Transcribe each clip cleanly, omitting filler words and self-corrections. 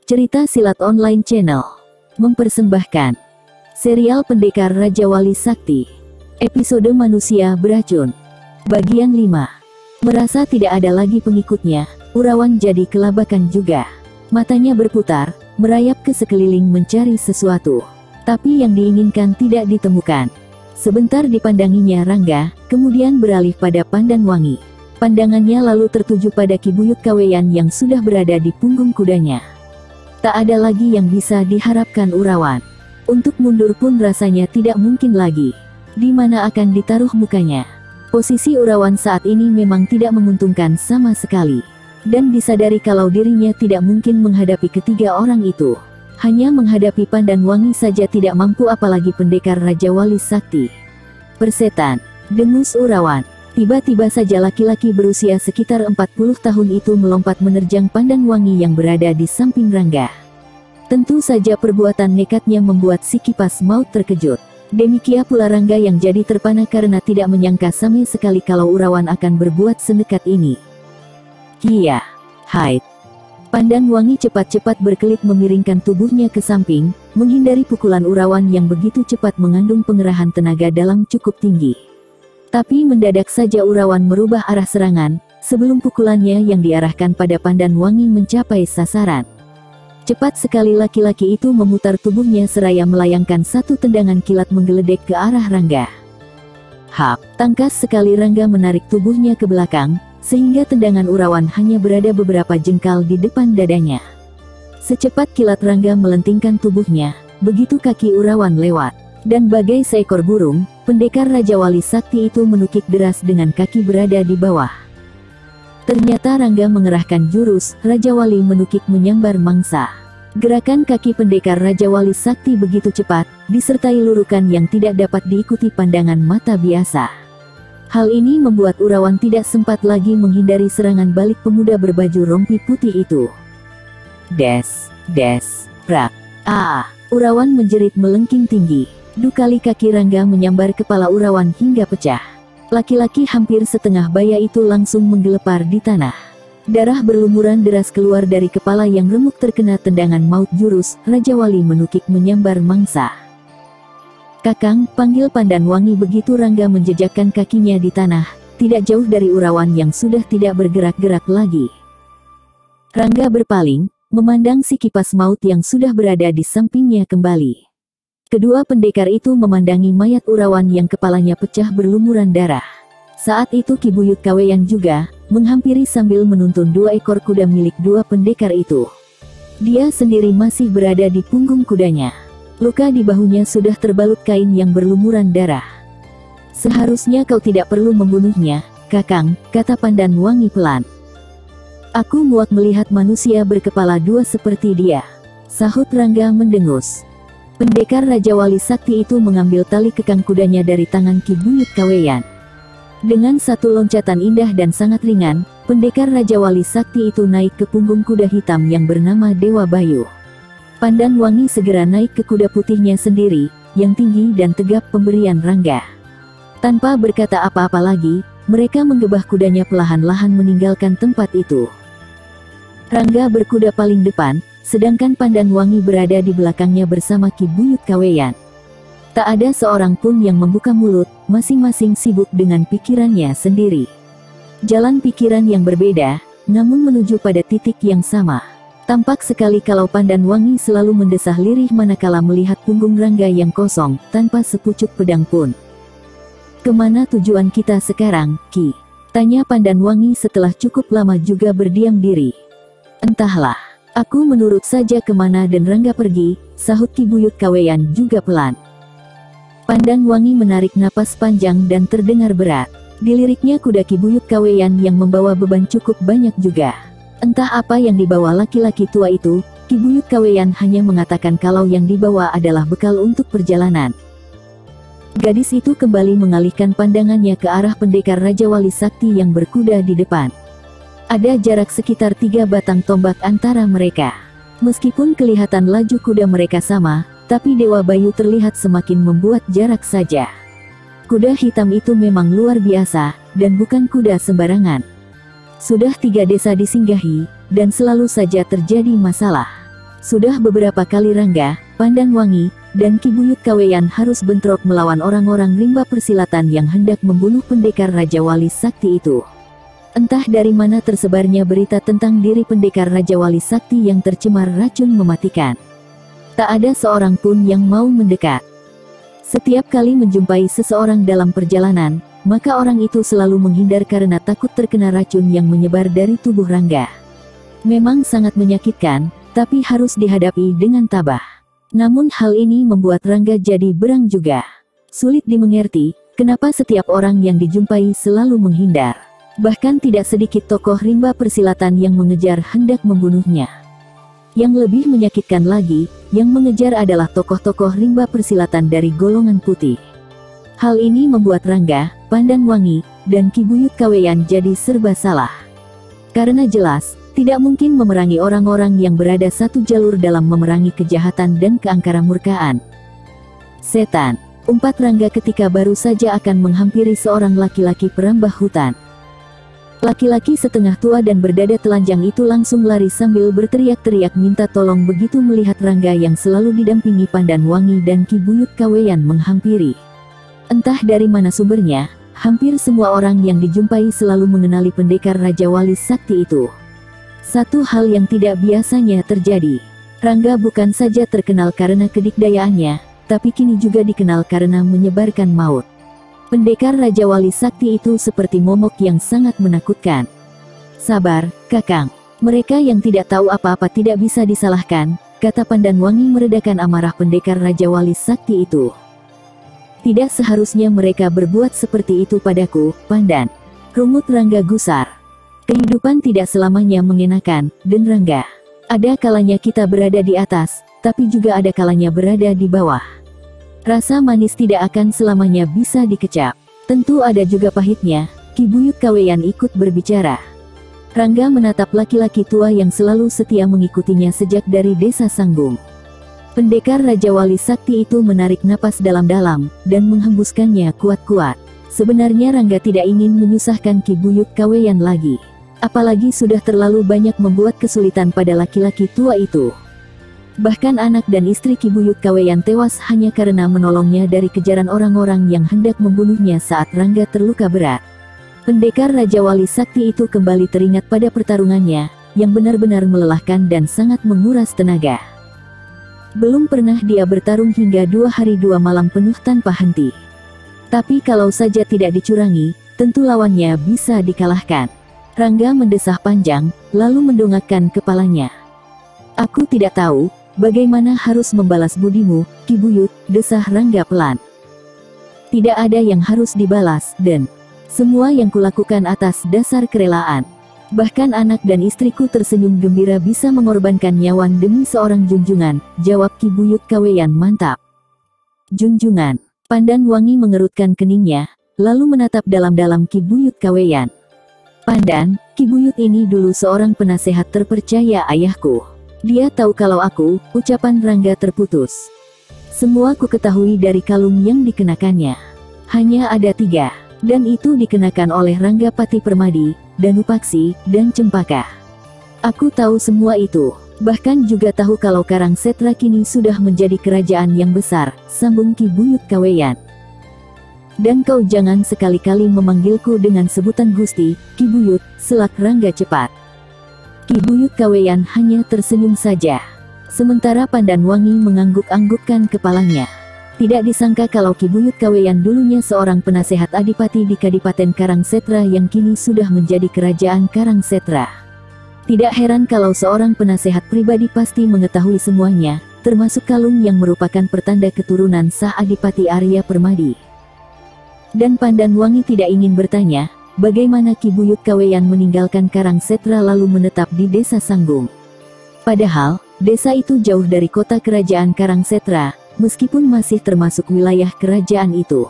Cerita Silat Online Channel mempersembahkan serial Pendekar Raja Wali Sakti, episode Manusia Beracun, bagian 5. Merasa tidak ada lagi pengikutnya, Urawan jadi kelabakan juga. Matanya berputar, merayap ke sekeliling mencari sesuatu, tapi yang diinginkan tidak ditemukan. Sebentar dipandanginya Rangga, kemudian beralih pada Pandan Wangi. Pandangannya lalu tertuju pada Ki Buyut Kaweyan yang sudah berada di punggung kudanya. Tak ada lagi yang bisa diharapkan Urawan. Untuk mundur pun rasanya tidak mungkin lagi. Di mana akan ditaruh mukanya? Posisi Urawan saat ini memang tidak menguntungkan sama sekali. Dan disadari kalau dirinya tidak mungkin menghadapi ketiga orang itu. Hanya menghadapi Pandan Wangi saja tidak mampu, apalagi pendekar Raja Wali Sakti. Persetan, dengus Urawan. Tiba-tiba saja laki-laki berusia sekitar 40 tahun itu melompat menerjang Pandan Wangi yang berada di samping Rangga. Tentu saja perbuatan nekatnya membuat si kipas maut terkejut. Demikian pula Rangga yang jadi terpana karena tidak menyangka sama sekali kalau Urawan akan berbuat senekat ini. Kia, haid. Pandan Wangi cepat-cepat berkelit memiringkan tubuhnya ke samping, menghindari pukulan Urawan yang begitu cepat mengandung pengerahan tenaga dalam cukup tinggi. Tapi mendadak saja Urawan merubah arah serangan, sebelum pukulannya yang diarahkan pada Pandan Wangi mencapai sasaran. Cepat sekali laki-laki itu memutar tubuhnya seraya melayangkan satu tendangan kilat menggeledek ke arah Rangga. Hap, tangkas sekali Rangga menarik tubuhnya ke belakang, sehingga tendangan Urawan hanya berada beberapa jengkal di depan dadanya. Secepat kilat Rangga melentingkan tubuhnya, begitu kaki Urawan lewat. Dan bagai seekor burung, pendekar Raja Wali Sakti itu menukik deras dengan kaki berada di bawah. Ternyata Rangga mengerahkan jurus Raja Wali menukik menyambar mangsa. Gerakan kaki pendekar Raja Wali Sakti begitu cepat, disertai lurukan yang tidak dapat diikuti pandangan mata biasa. Hal ini membuat Urawan tidak sempat lagi menghindari serangan balik pemuda berbaju rompi putih itu. Prak. Urawan menjerit melengking tinggi. Dukali kaki Rangga menyambar kepala Urawan hingga pecah. Laki-laki hampir setengah baya itu langsung menggelepar di tanah. Darah berlumuran deras keluar dari kepala yang remuk terkena tendangan maut jurus Raja Wali menukik menyambar mangsa. Kakang, panggil Pandan Wangi, begitu Rangga menjejakkan kakinya di tanah, tidak jauh dari Urawan yang sudah tidak bergerak-gerak lagi. Rangga berpaling, memandang si kipas maut yang sudah berada di sampingnya kembali. Kedua pendekar itu memandangi mayat Urawan yang kepalanya pecah berlumuran darah. Saat itu Ki Buyut Kaweyan juga menghampiri sambil menuntun 2 ekor kuda milik dua pendekar itu. Dia sendiri masih berada di punggung kudanya. Luka di bahunya sudah terbalut kain yang berlumuran darah. Seharusnya kau tidak perlu membunuhnya, Kakang, kata Pandan Wangi pelan. Aku muak melihat manusia berkepala dua seperti dia, sahut Rangga mendengus. Pendekar Raja Wali Sakti itu mengambil tali kekang kudanya dari tangan Ki Buyut Kaweyan. Dengan satu loncatan indah dan sangat ringan, pendekar Raja Wali Sakti itu naik ke punggung kuda hitam yang bernama Dewa Bayu. Pandan Wangi segera naik ke kuda putihnya sendiri, yang tinggi dan tegap pemberian Rangga. Tanpa berkata apa-apa lagi, mereka menggebah kudanya perlahan-lahan meninggalkan tempat itu. Rangga berkuda paling depan, sedangkan Pandan Wangi berada di belakangnya bersama Ki Buyut Kaweyan. Tak ada seorang pun yang membuka mulut, masing-masing sibuk dengan pikirannya sendiri. Jalan pikiran yang berbeda, namun menuju pada titik yang sama. Tampak sekali kalau Pandan Wangi selalu mendesah lirih manakala melihat punggung Rangga yang kosong, tanpa sepucuk pedang pun. Kemana tujuan kita sekarang, Ki? Tanya Pandan Wangi setelah cukup lama juga berdiam diri. Entahlah. Aku menurut saja kemana dan Rangga pergi, sahut Ki Buyut Kaweyan juga pelan. Pandan Wangi menarik napas panjang dan terdengar berat. Diliriknya kuda Ki Buyut Kaweyan yang membawa beban cukup banyak juga. Entah apa yang dibawa laki-laki tua itu, Ki Buyut Kaweyan hanya mengatakan kalau yang dibawa adalah bekal untuk perjalanan. Gadis itu kembali mengalihkan pandangannya ke arah pendekar Raja Wali Sakti yang berkuda di depan. Ada jarak sekitar 3 batang tombak antara mereka. Meskipun kelihatan laju kuda mereka sama, tapi Dewa Bayu terlihat semakin membuat jarak saja. Kuda hitam itu memang luar biasa, dan bukan kuda sembarangan. Sudah 3 desa disinggahi, dan selalu saja terjadi masalah. Sudah beberapa kali Rangga, Pandanwangi, dan Ki Buyut Kaweyan harus bentrok melawan orang-orang rimba persilatan yang hendak membunuh pendekar Raja Wali Sakti itu. Entah dari mana tersebarnya berita tentang diri pendekar Raja Wali Sakti yang tercemar racun mematikan. Tak ada seorang pun yang mau mendekat. Setiap kali menjumpai seseorang dalam perjalanan, maka orang itu selalu menghindar karena takut terkena racun yang menyebar dari tubuh Rangga. Memang sangat menyakitkan, tapi harus dihadapi dengan tabah. Namun hal ini membuat Rangga jadi berang juga. Sulit dimengerti, kenapa setiap orang yang dijumpai selalu menghindar. Bahkan tidak sedikit tokoh rimba persilatan yang mengejar hendak membunuhnya. Yang lebih menyakitkan lagi, yang mengejar adalah tokoh-tokoh rimba persilatan dari golongan putih. Hal ini membuat Rangga, Pandanwangi, dan Ki Buyut Kaweyan jadi serba salah. Karena jelas, tidak mungkin memerangi orang-orang yang berada satu jalur dalam memerangi kejahatan dan keangkaramurkaan. Setan, umpat Rangga ketika baru saja akan menghampiri seorang laki-laki perambah hutan. Laki-laki setengah tua dan berdada telanjang itu langsung lari sambil berteriak-teriak minta tolong begitu melihat Rangga yang selalu didampingi Pandanwangi dan Ki Buyut Kaweyan menghampiri. Entah dari mana sumbernya, hampir semua orang yang dijumpai selalu mengenali pendekar Raja Wali Sakti itu. Satu hal yang tidak biasanya terjadi. Rangga bukan saja terkenal karena kedikdayaannya, tapi kini juga dikenal karena menyebarkan maut. Pendekar Raja Wali Sakti itu seperti momok yang sangat menakutkan. Sabar, Kakang. Mereka yang tidak tahu apa-apa tidak bisa disalahkan, kata Pandanwangi meredakan amarah pendekar Raja Wali Sakti itu. Tidak seharusnya mereka berbuat seperti itu padaku, Pandan. Rungut Rangga gusar. Kehidupan tidak selamanya mengenakan, dan Rangga. Ada kalanya kita berada di atas, tapi juga ada kalanya berada di bawah. Rasa manis tidak akan selamanya bisa dikecap. Tentu ada juga pahitnya, Ki Buyut Kaweyan ikut berbicara. Rangga menatap laki-laki tua yang selalu setia mengikutinya sejak dari desa Sanggung. Pendekar Raja Wali Sakti itu menarik napas dalam-dalam, dan menghembuskannya kuat-kuat. Sebenarnya Rangga tidak ingin menyusahkan Ki Buyut Kaweyan lagi. Apalagi sudah terlalu banyak membuat kesulitan pada laki-laki tua itu. Bahkan anak dan istri Ki Buyut Kaweyan tewas hanya karena menolongnya dari kejaran orang-orang yang hendak membunuhnya saat Rangga terluka berat. Pendekar Raja Wali Sakti itu kembali teringat pada pertarungannya, yang benar-benar melelahkan dan sangat menguras tenaga. Belum pernah dia bertarung hingga 2 hari 2 malam penuh tanpa henti. Tapi kalau saja tidak dicurangi, tentu lawannya bisa dikalahkan. Rangga mendesah panjang, lalu mendongakkan kepalanya. Aku tidak tahu, bagaimana harus membalas budimu, Ki Buyut, desah Rangga pelan. Tidak ada yang harus dibalas, dan semua yang kulakukan atas dasar kerelaan. Bahkan anak dan istriku tersenyum gembira bisa mengorbankan nyawa demi seorang junjungan, jawab Ki Buyut Kaweyan mantap. Junjungan. Pandanwangi mengerutkan keningnya, lalu menatap dalam-dalam Ki Buyut Kaweyan. Pandan, Ki Buyut ini dulu seorang penasehat terpercaya ayahku. Dia tahu kalau aku, ucapan Rangga terputus. Semua ku ketahui dari kalung yang dikenakannya. Hanya ada 3, dan itu dikenakan oleh Rangga Pati Permadi, Danupaksi, dan Cempaka. Aku tahu semua itu, bahkan juga tahu kalau Karangsetra kini sudah menjadi kerajaan yang besar, sambung Ki Buyut Kaweyan. Dan kau jangan sekali-kali memanggilku dengan sebutan Gusti, Ki Buyut, selak Rangga cepat. Ki Buyut Kaweyan hanya tersenyum saja. Sementara Pandanwangi mengangguk-anggukkan kepalanya. Tidak disangka kalau Ki Buyut Kaweyan dulunya seorang penasehat adipati di Kadipaten Karangsetra yang kini sudah menjadi kerajaan Karangsetra. Tidak heran kalau seorang penasehat pribadi pasti mengetahui semuanya, termasuk kalung yang merupakan pertanda keturunan sah Adipati Arya Permadi. Dan Pandanwangi tidak ingin bertanya, bagaimana Ki Buyut Kaweyan meninggalkan Karangsetra lalu menetap di desa Sanggung. Padahal, desa itu jauh dari kota kerajaan Karangsetra, meskipun masih termasuk wilayah kerajaan itu.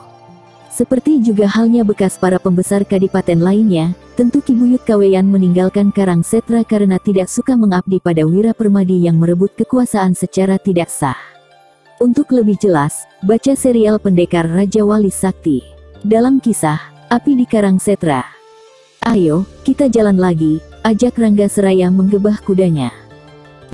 Seperti juga halnya bekas para pembesar kadipaten lainnya, tentu Ki Buyut Kaweyan meninggalkan Karangsetra karena tidak suka mengabdi pada Wira Permadi yang merebut kekuasaan secara tidak sah. Untuk lebih jelas, baca serial Pendekar Raja Wali Sakti. Dalam kisah, Api di Karangsetra. Ayo, kita jalan lagi, ajak Rangga seraya menggebah kudanya.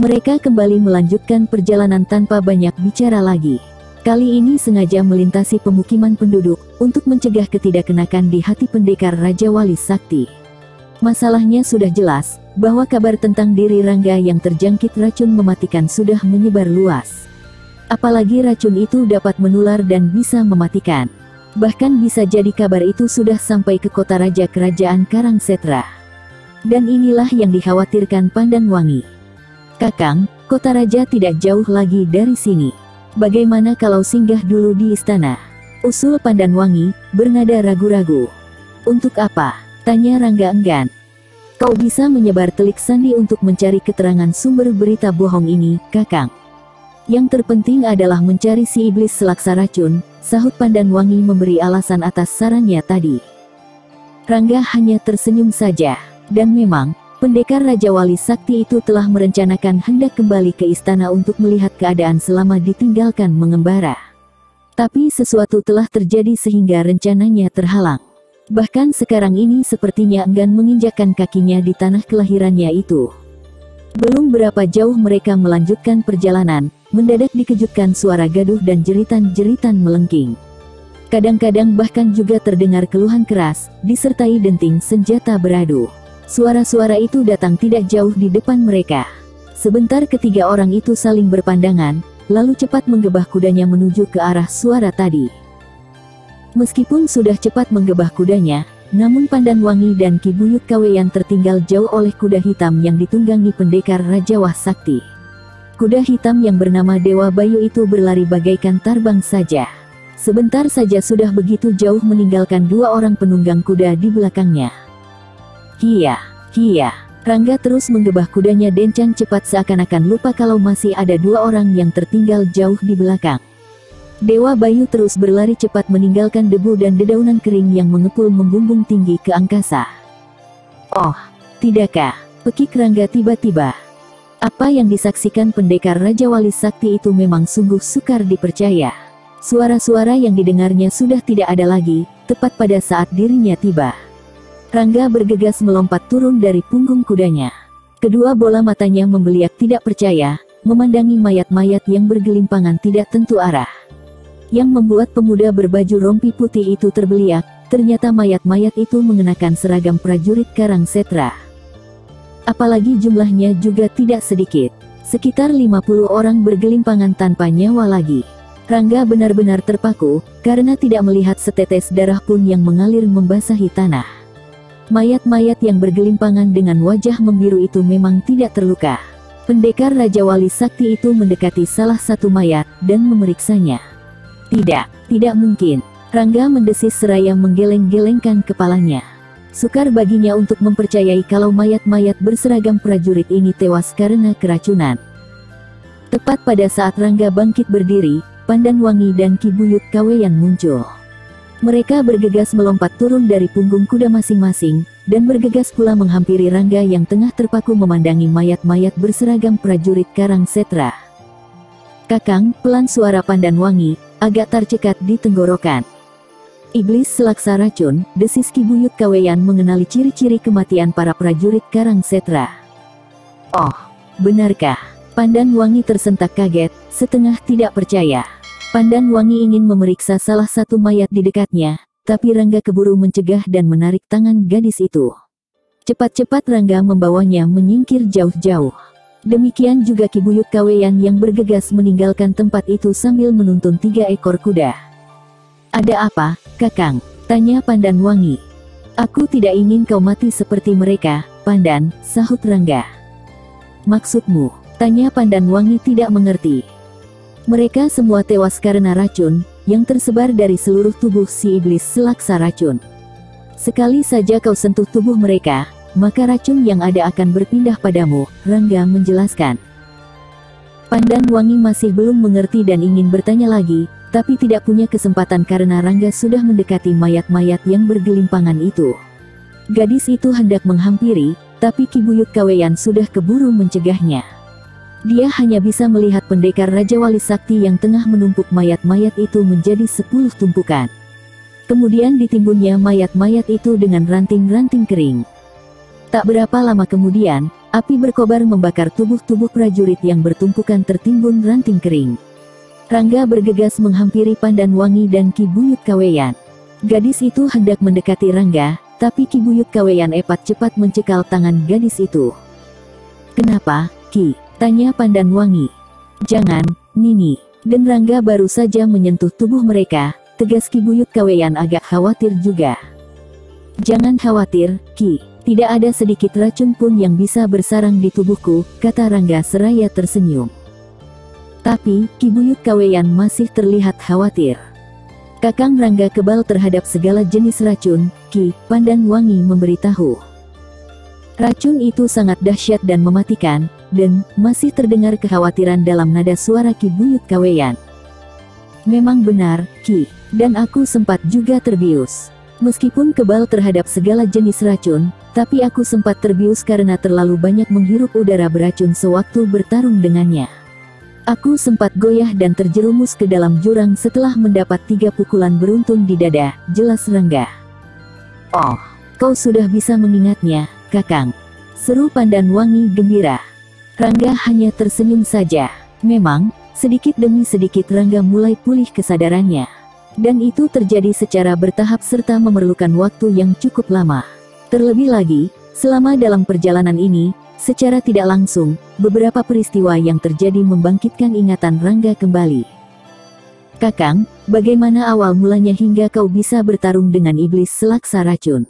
Mereka kembali melanjutkan perjalanan tanpa banyak bicara lagi. Kali ini sengaja melintasi pemukiman penduduk, untuk mencegah ketidakkenakan di hati pendekar Raja Wali Sakti. Masalahnya sudah jelas, bahwa kabar tentang diri Rangga yang terjangkit racun mematikan sudah menyebar luas. Apalagi racun itu dapat menular dan bisa mematikan. Bahkan bisa jadi kabar itu sudah sampai ke kota raja kerajaan Karangsetra. Dan inilah yang dikhawatirkan Pandanwangi. Kakang, kota raja tidak jauh lagi dari sini. Bagaimana kalau singgah dulu di istana? Usul Pandanwangi, bernada ragu-ragu. Untuk apa? Tanya Rangga enggan. Kau bisa menyebar telik sandi untuk mencari keterangan sumber berita bohong ini, Kakang. Yang terpenting adalah mencari si iblis selaksa racun, sahut Pandanwangi memberi alasan atas sarannya tadi. Rangga hanya tersenyum saja, dan memang, pendekar Raja Wali Sakti itu telah merencanakan hendak kembali ke istana untuk melihat keadaan selama ditinggalkan mengembara. Tapi sesuatu telah terjadi sehingga rencananya terhalang. Bahkan sekarang ini sepertinya enggan menginjakkan kakinya di tanah kelahirannya itu. Belum berapa jauh mereka melanjutkan perjalanan, mendadak dikejutkan suara gaduh dan jeritan-jeritan melengking. Kadang-kadang bahkan juga terdengar keluhan keras, disertai denting senjata beradu. Suara-suara itu datang tidak jauh di depan mereka. Sebentar ketiga orang itu saling berpandangan, lalu cepat menggebah kudanya menuju ke arah suara tadi. Meskipun sudah cepat menggebah kudanya, namun Pandanwangi dan Ki Buyut Kaweyan tertinggal jauh oleh kuda hitam yang ditunggangi pendekar Raja Wah Sakti. Kuda hitam yang bernama Dewa Bayu itu berlari bagaikan tarbang saja. Sebentar saja sudah begitu jauh meninggalkan dua orang penunggang kuda di belakangnya. Hiya, hiya. Rangga terus menggebah kudanya dencang cepat seakan-akan lupa kalau masih ada dua orang yang tertinggal jauh di belakang. Dewa Bayu terus berlari cepat meninggalkan debu dan dedaunan kering yang mengepul membumbung tinggi ke angkasa. Oh, tidakkah? Pekik Rangga tiba-tiba. Apa yang disaksikan pendekar Raja Wali Sakti itu memang sungguh sukar dipercaya. Suara-suara yang didengarnya sudah tidak ada lagi, tepat pada saat dirinya tiba. Rangga bergegas melompat turun dari punggung kudanya. Kedua bola matanya membeliak tidak percaya, memandangi mayat-mayat yang bergelimpangan tidak tentu arah. Yang membuat pemuda berbaju rompi putih itu terbeliak, ternyata mayat-mayat itu mengenakan seragam prajurit Karangsetra. Apalagi jumlahnya juga tidak sedikit. Sekitar 50 orang bergelimpangan tanpa nyawa lagi. Rangga benar-benar terpaku, karena tidak melihat setetes darah pun yang mengalir membasahi tanah. Mayat-mayat yang bergelimpangan dengan wajah membiru itu memang tidak terluka. Pendekar Raja Wali Sakti itu mendekati salah satu mayat, dan memeriksanya. Tidak mungkin. Rangga mendesis seraya menggeleng-gelengkan kepalanya. Sukar baginya untuk mempercayai kalau mayat-mayat berseragam prajurit ini tewas karena keracunan. Tepat pada saat Rangga bangkit berdiri, Pandanwangi dan Ki Buyut Kaweyan muncul. Mereka bergegas melompat turun dari punggung kuda masing-masing, dan bergegas pula menghampiri Rangga yang tengah terpaku memandangi mayat-mayat berseragam prajurit Karangsetra. Kakang, pelan suara Pandanwangi, agak tercekat di tenggorokan. Iblis selaksa racun, desis Ki Buyut Kaweyan mengenali ciri-ciri kematian para prajurit Karangsetra. Oh, benarkah? Pandanwangi tersentak kaget, setengah tidak percaya. Pandanwangi ingin memeriksa salah satu mayat di dekatnya, tapi Rangga keburu mencegah dan menarik tangan gadis itu. Cepat-cepat Rangga membawanya menyingkir jauh-jauh. Demikian juga Ki Buyut Kaweyan yang bergegas meninggalkan tempat itu sambil menuntun 3 ekor kuda. Ada apa, Kakang? Tanya Pandanwangi. Aku tidak ingin kau mati seperti mereka, Pandan, sahut Rangga. Maksudmu? Tanya Pandanwangi tidak mengerti. Mereka semua tewas karena racun, yang tersebar dari seluruh tubuh si iblis selaksa racun. Sekali saja kau sentuh tubuh mereka, maka racun yang ada akan berpindah padamu, Rangga menjelaskan. Pandanwangi masih belum mengerti dan ingin bertanya lagi, tapi tidak punya kesempatan karena Rangga sudah mendekati mayat-mayat yang bergelimpangan itu. Gadis itu hendak menghampiri, tapi Ki Buyut Kaweyan sudah keburu mencegahnya. Dia hanya bisa melihat pendekar Raja Wali Sakti yang tengah menumpuk mayat-mayat itu menjadi 10 tumpukan. Kemudian ditimbunnya mayat-mayat itu dengan ranting-ranting kering. Tak berapa lama kemudian, Api berkobar membakar tubuh-tubuh prajurit yang bertumpukan tertimbun ranting kering. Rangga bergegas menghampiri Pandan Wangi dan Ki Buyut Kaweyan. Gadis itu hendak mendekati Rangga, tapi Ki Buyut Kaweyan cepat mencekal tangan gadis itu. "Kenapa, Ki?" tanya Pandan Wangi. "Jangan, Nini." Dan Rangga baru saja menyentuh tubuh mereka, tegas Ki Buyut Kaweyan agak khawatir juga. "Jangan khawatir, Ki. Tidak ada sedikit racun pun yang bisa bersarang di tubuhku," kata Rangga seraya tersenyum. Tapi, Ki Buyut Kaweyan masih terlihat khawatir. "Kakang Rangga kebal terhadap segala jenis racun, Ki," Pandan Wangi memberitahu. "Racun itu sangat dahsyat dan mematikan," dan masih terdengar kekhawatiran dalam nada suara Ki Buyut Kaweyan. "Memang benar, Ki, dan aku sempat juga terbius. Meskipun kebal terhadap segala jenis racun, tapi aku sempat terbius karena terlalu banyak menghirup udara beracun sewaktu bertarung dengannya. Aku sempat goyah dan terjerumus ke dalam jurang setelah mendapat 3 pukulan beruntun di dada," jelas Rangga. "Oh, kau sudah bisa mengingatnya, Kakang," seru Pandan Wangi gembira. Rangga hanya tersenyum saja. Memang, sedikit demi sedikit Rangga mulai pulih kesadarannya. Dan itu terjadi secara bertahap serta memerlukan waktu yang cukup lama. Terlebih lagi, selama dalam perjalanan ini, secara tidak langsung, beberapa peristiwa yang terjadi membangkitkan ingatan Rangga kembali. "Kakang, bagaimana awal mulanya hingga kau bisa bertarung dengan iblis selaksa racun?"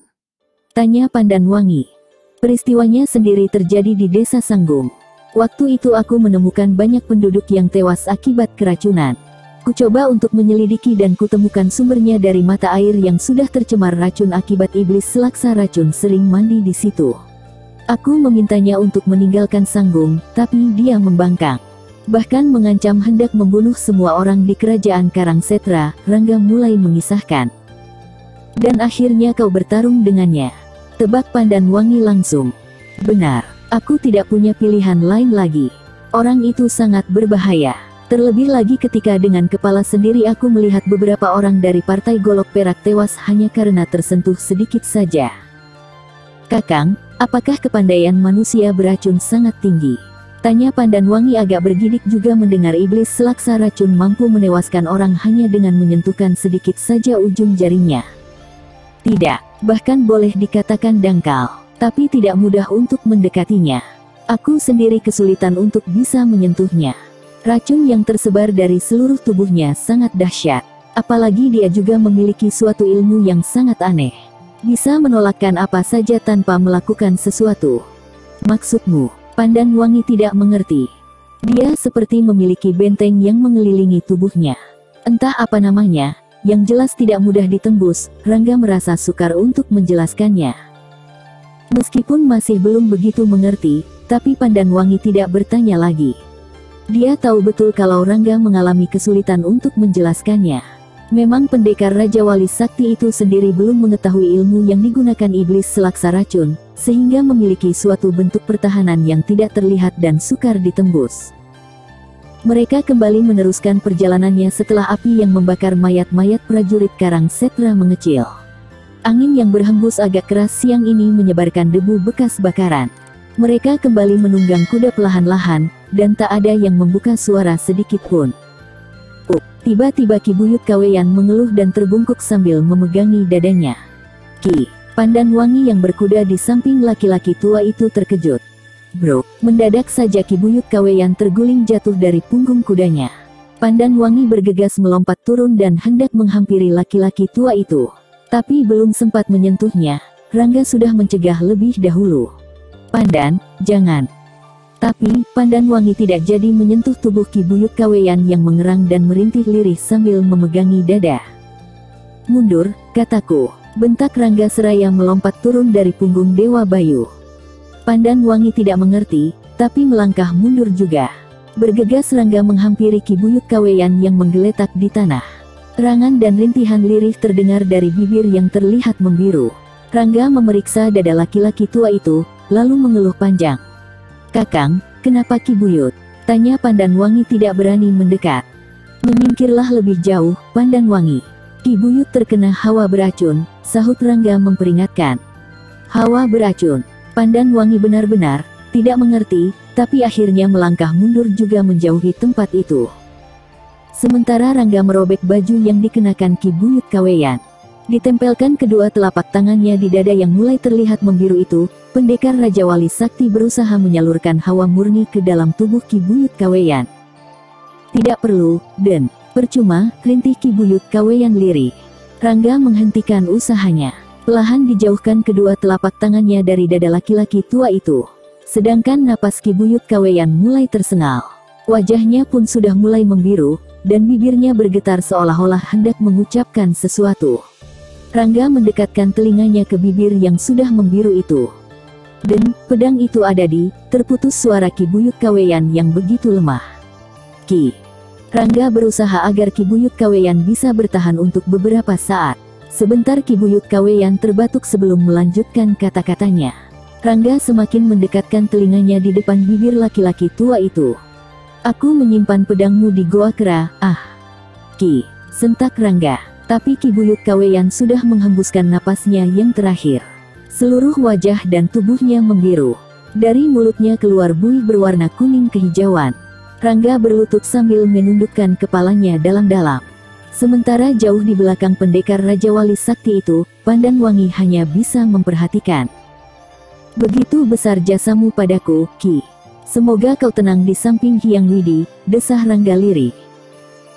tanya Pandan Wangi. "Peristiwanya sendiri terjadi di Desa Sanggung. Waktu itu aku menemukan banyak penduduk yang tewas akibat keracunan. Kucoba untuk menyelidiki dan kutemukan sumbernya dari mata air yang sudah tercemar racun akibat iblis selaksa racun sering mandi di situ. Aku memintanya untuk meninggalkan Sanggung, tapi dia membangkang. Bahkan mengancam hendak membunuh semua orang di kerajaan Karangsetra," Rangga mulai mengisahkan. "Dan akhirnya kau bertarung dengannya," tebak Pandan Wangi langsung. "Benar, aku tidak punya pilihan lain lagi. Orang itu sangat berbahaya. Terlebih lagi ketika dengan kepala sendiri aku melihat beberapa orang dari Partai Golok Perak tewas hanya karena tersentuh sedikit saja." "Kakang, apakah kepandaian manusia beracun sangat tinggi?" tanya Pandan Wangi agak bergidik juga mendengar iblis selaksa racun mampu menewaskan orang hanya dengan menyentuhkan sedikit saja ujung jarinya. "Tidak, bahkan boleh dikatakan dangkal, tapi tidak mudah untuk mendekatinya. Aku sendiri kesulitan untuk bisa menyentuhnya. Racun yang tersebar dari seluruh tubuhnya sangat dahsyat. Apalagi dia juga memiliki suatu ilmu yang sangat aneh. Bisa menolakkan apa saja tanpa melakukan sesuatu." "Maksudmu?" Pandan Wangi tidak mengerti. "Dia seperti memiliki benteng yang mengelilingi tubuhnya. Entah apa namanya, yang jelas tidak mudah ditembus." Rangga merasa sukar untuk menjelaskannya. Meskipun masih belum begitu mengerti, tapi Pandan Wangi tidak bertanya lagi. Dia tahu betul kalau Rangga mengalami kesulitan untuk menjelaskannya. Memang pendekar Raja Wali Sakti itu sendiri belum mengetahui ilmu yang digunakan iblis selaksa racun, sehingga memiliki suatu bentuk pertahanan yang tidak terlihat dan sukar ditembus. Mereka kembali meneruskan perjalanannya setelah api yang membakar mayat-mayat prajurit Karangsetra mengecil. Angin yang berhembus agak keras siang ini menyebarkan debu bekas bakaran. Mereka kembali menunggang kuda perlahan-lahan, dan tak ada yang membuka suara sedikit pun. Tiba-tiba Ki Buyut Kaweyan mengeluh dan terbungkuk sambil memegangi dadanya. "Ki." Pandan Wangi yang berkuda di samping laki-laki tua itu terkejut. "Bro!" Mendadak saja Ki Buyut Kaweyan terguling jatuh dari punggung kudanya. Pandan Wangi bergegas melompat turun dan hendak menghampiri laki-laki tua itu. Tapi belum sempat menyentuhnya, Rangga sudah mencegah lebih dahulu. "Pandan, jangan." Tapi, Pandan Wangi tidak jadi menyentuh tubuh Ki Buyut Kaweyan yang mengerang dan merintih lirih sambil memegangi dada. "Mundur," kataku, bentak Rangga seraya melompat turun dari punggung Dewa Bayu. Pandan Wangi tidak mengerti, tapi melangkah mundur juga. Bergegas Rangga menghampiri Ki Buyut Kaweyan yang menggeletak di tanah. Terangan dan rintihan lirih terdengar dari bibir yang terlihat membiru. Rangga memeriksa dada laki-laki tua itu, lalu mengeluh panjang. "Kakang, kenapa Ki Buyut?" tanya Pandan Wangi tidak berani mendekat. "Menyingkirlah lebih jauh, Pandan Wangi. Ki Buyut terkena hawa beracun," sahut Rangga memperingatkan. "Hawa beracun?" Pandan Wangi benar-benar tidak mengerti, tapi akhirnya melangkah mundur juga menjauhi tempat itu. Sementara Rangga merobek baju yang dikenakan Ki Buyut Kaweyan. Ditempelkan kedua telapak tangannya di dada yang mulai terlihat membiru itu, pendekar Raja Wali Sakti berusaha menyalurkan hawa murni ke dalam tubuh Ki Buyut Kaweyan. Tidak perlu, dan percuma, rintih Ki Buyut Kaweyan lirih. Rangga menghentikan usahanya. Perlahan dijauhkan kedua telapak tangannya dari dada laki-laki tua itu. Sedangkan napas Ki Buyut Kaweyan mulai tersengal. Wajahnya pun sudah mulai membiru, dan bibirnya bergetar seolah-olah hendak mengucapkan sesuatu. Rangga mendekatkan telinganya ke bibir yang sudah membiru itu. Dan, pedang itu ada di, terputus suara Ki Buyut Kaweyan yang begitu lemah. Ki. Rangga berusaha agar Ki Buyut Kaweyan bisa bertahan untuk beberapa saat. Sebentar Ki Buyut Kaweyan terbatuk sebelum melanjutkan kata-katanya. Rangga semakin mendekatkan telinganya di depan bibir laki-laki tua itu. Aku menyimpan pedangmu di Goa Kera, Ki. Sentak Rangga. Tapi Ki Buyut Kaweyan sudah menghembuskan napasnya yang terakhir. Seluruh wajah dan tubuhnya membiru. Dari mulutnya keluar buih berwarna kuning kehijauan. Rangga berlutut sambil menundukkan kepalanya dalam-dalam. Sementara jauh di belakang pendekar Raja Wali Sakti itu, Pandan Wangi hanya bisa memperhatikan. Begitu besar jasamu padaku, Ki. Semoga kau tenang di samping Hyang Widi, desah Rangga lirih.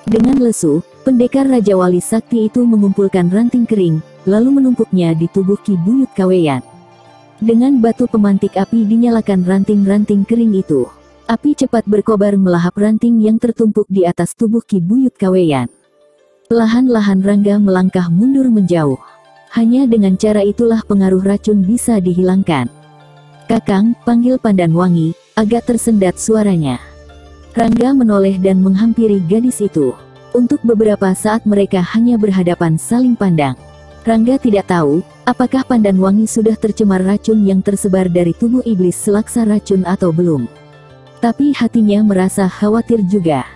Dengan lesu, pendekar Raja Wali Sakti itu mengumpulkan ranting kering, lalu menumpuknya di tubuh Ki Buyut Kaweyan. Dengan batu pemantik api dinyalakan ranting-ranting kering itu. Api cepat berkobar melahap ranting yang tertumpuk di atas tubuh Ki Buyut Kaweyan. Perlahan-lahan Rangga melangkah mundur menjauh. Hanya dengan cara itulah pengaruh racun bisa dihilangkan. Kakang, panggil Pandan Wangi, agak tersendat suaranya. Rangga menoleh dan menghampiri gadis itu. Untuk beberapa saat mereka hanya berhadapan saling pandang. Rangga tidak tahu, apakah Pandan Wangi sudah tercemar racun yang tersebar dari tubuh iblis selaksa racun atau belum. Tapi hatinya merasa khawatir juga.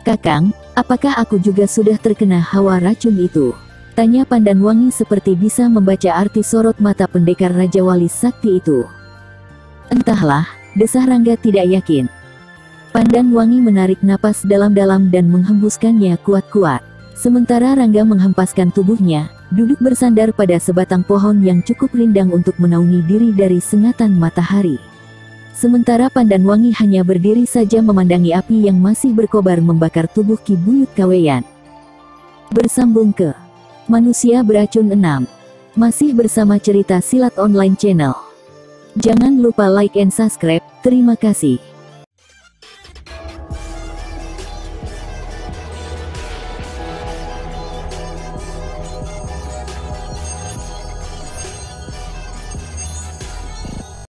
Kakang, apakah aku juga sudah terkena hawa racun itu? Tanya Pandan Wangi seperti bisa membaca arti sorot mata pendekar Raja Wali Sakti itu. Entahlah, desah Rangga tidak yakin. Pandan Wangi menarik napas dalam-dalam dan menghembuskannya kuat-kuat. Sementara Rangga menghempaskan tubuhnya, duduk bersandar pada sebatang pohon yang cukup rindang untuk menaungi diri dari sengatan matahari. Sementara Pandan Wangi hanya berdiri saja memandangi api yang masih berkobar membakar tubuh Ki Buyut Kaweyan. Bersambung ke Manusia Beracun 6. Masih bersama cerita silat online channel. Jangan lupa like and subscribe, terima kasih.